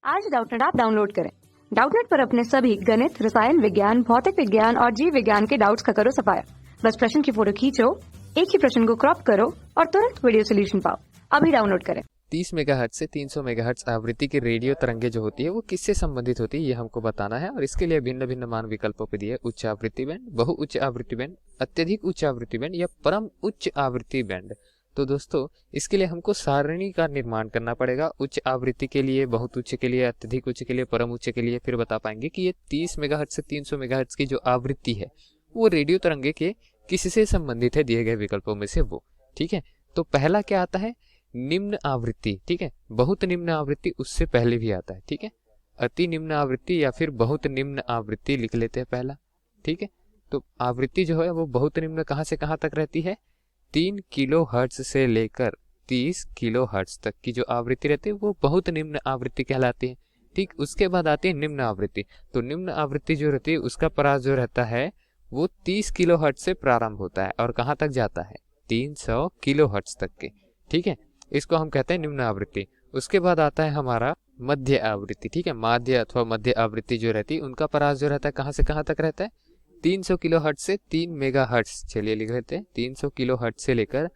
आज Doubtnut app download करें। Doubtnut पर अपने सभी गणित, रसायन विज्ञान, भौतिक विज्ञान और जीव विज्ञान के डाउट्स का करो सफाया। बस प्रश्न की फोटो खींचो, एक ही प्रश्न को क्रॉप करो और तुरंत वीडियो सोल्यूशन पाओ। अभी डाउनलोड करें। 30 मेगाहर्ट्ज से 300 मेगाहर्ट्ज आवृत्ति की रेडियो तरंगे जो होती है वो किससे संबंधित होती है ये हमको बताना है। और इसके लिए भिन्न भिन्न मान विकल्पों पे दिए उच्च आवृत्ति बैंड, बहु उच्च आवृत्ति बैंड, अत्यधिक उच्च आवृत्ति बैंड या परम उच्च आवृत्ति बैंड। तो दोस्तों इसके लिए हमको सारणी का निर्माण करना पड़ेगा। उच्च आवृत्ति के लिए, बहुत उच्च के लिए, अत्यधिक उच्च के लिए, परम उच्च के लिए। फिर बता पाएंगे कि ये 30 मेगाहर्ट्ज से 300 मेगाहर्ट्ज की जो आवृत्ति है वो रेडियो तरंगे के किससे संबंधित है दिए गए विकल्पों में से वो। ठीक है, तो पहला क्या आता है? निम्न आवृत्ति। ठीक है, बहुत निम्न आवृत्ति उससे पहले भी आता है। ठीक है, अति निम्न आवृत्ति या फिर बहुत निम्न आवृत्ति लिख लेते हैं पहला। ठीक है, तो आवृत्ति जो है वो बहुत निम्न कहाँ से कहाँ तक रहती है? 3 किलो हर्ट्ज से लेकर 30 किलो हर्ट्ज तक की जो आवृत्ति रहती है वो बहुत निम्न आवृत्ति कहलाती है। ठीक, उसके बाद आती है निम्न आवृत्ति। तो निम्न आवृत्ति जो रहती है उसका परास जो रहता है वो 30 किलो हर्ट्ज से प्रारंभ होता है और कहाँ तक जाता है? 300 किलो हर्ट्ज तक के। ठीक है, इसको हम कहते हैं निम्न आवृत्ति। उसके बाद आता है हमारा मध्य आवृत्ति। ठीक है, माध्य अथवा मध्य आवृत्ति जो रहती है उनका परास जो रहता है कहाँ से कहाँ तक रहता है? 300 किलो हर्ट्ज से 3 मेगा हर्ट्ज। चलिए लिख लेते हैं 300 किलो हर्ट्ज से लेकर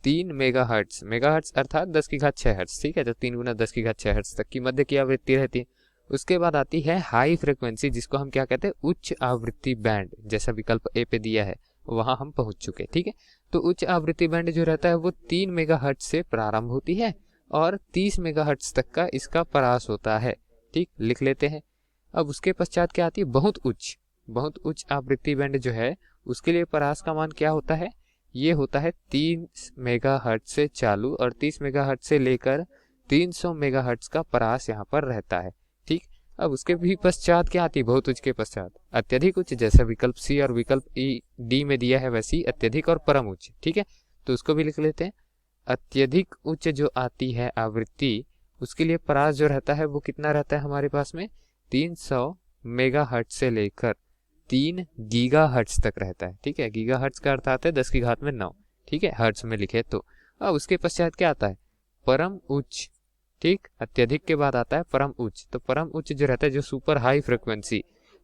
3 मेगा हर्ट्ज। मेगा हर्ट्ज अर्थात 10 की घात 6 हर्ट्ज। ठीक है, तो 3 गुना 10 की घात 6 हर्ट्ज तक की मध्य की आवृत्ति रहती है। उसके बाद आती है हाई फ्रिक्वेंसी, जिसको हम क्या कहते हैं? उच्च आवृत्ति बैंड। जैसा विकल्प ए पे दिया है वहां हम पहुंच चुके। ठीक है, तो उच्च आवृत्ति बैंड जो रहता है वो 3 मेगाहर्ट्ज से प्रारंभ होती है और 30 मेगाहर्ट्ज तक का इसका परास होता है। ठीक, लिख लेते हैं। अब उसके पश्चात क्या आती है? बहुत उच्च। बहुत उच्च आवृत्ति बैंड जो है उसके लिए परास का मान क्या होता है? ये होता है 3 मेगाहर्ट्ज से चालू और 30 मेगाहर्ट्ज से लेकर 300 मेगाहर्ट्ज का परास यहाँ पर रहता है। ठीक, अब उसके भी पश्चात क्या आती है? बहुत उच्च के पश्चात अत्यधिक उच्च। जैसा विकल्प सी और विकल्प ई डी में दिया है वैसी अत्यधिक और परम उच्च। ठीक है, तो उसको भी लिख लेते हैं। अत्यधिक उच्च जो आती है आवृत्ति उसके लिए परास जो रहता है वो कितना रहता है हमारे पास में? 300 मेगाहर्ट्ज से लेकर 3 गीगाहर्ट्ज तक रहता है। ठीक है, गीगाहर्ट्ज का अर्थ आता है 10 की घात में 9। ठीक है, हर्ट्ज में लिखे तो। अब उसके पश्चात क्या आता है? परम उच्च। ठीक, अत्यधिक के बाद आता है परम उच्च। तो परम उच्च जो रहता है, जो सुपर हाई फ्रिक्वेंसी,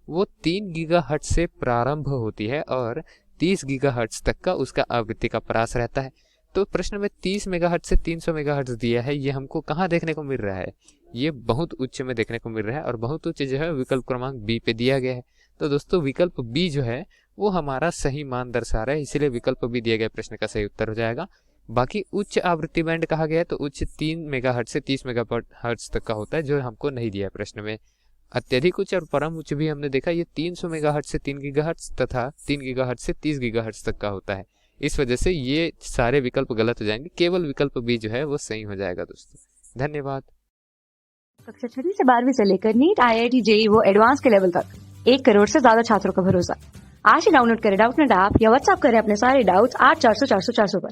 वो 3 गीगाहर्ट्ज से प्रारंभ होती है और 30 गीगाहर्ट्ज तक का उसका आवृत्ति का परास रहता है। तो प्रश्न में 30 मेगाहर्ट्ज से 300 मेगाहर्ट्ज दिया है, ये हमको कहाँ देखने को मिल रहा है? ये बहुत उच्च में देखने को मिल रहा है और बहुत उच्च जो है विकल्प क्रमांक बी पे दिया गया है। तो दोस्तों विकल्प बी जो है वो हमारा सही मान दर्शा रहा है, इसीलिए विकल्प बी दिए गए प्रश्न का सही उत्तर हो जाएगा। बाकी उच्च आवृत्ति बैंड कहा गया है तो उच्च 3 मेगाहर्ट्ज से 30 मेगाहर्ट्ज तक का होता है, जो हमको नहीं दिया है प्रश्न में। अत्यधिक उच्च और परम उच्च भी हमने देखा, ये 300 मेगाहर्ट्ज से 3 गीगाहर्ट्ज तथा 3 गीगाहर्ट्ज से 30 गीगाहर्ट्ज तक का होता है। इस वजह से ये सारे विकल्प गलत हो जाएंगे, केवल विकल्प बी जो है वो सही हो जाएगा। दोस्तों धन्यवाद। कक्षा 6 से 12वीं से लेकर नीट, IIT, JEE वो एडवांस के लेवल तक 1 करोड़ से ज्यादा छात्रों का भरोसा। आज ही डाउनलोड करें डाउटनेट ऐप या व्हाट्सएप करें अपने सारे डाउट्स 8400 400 400 पर।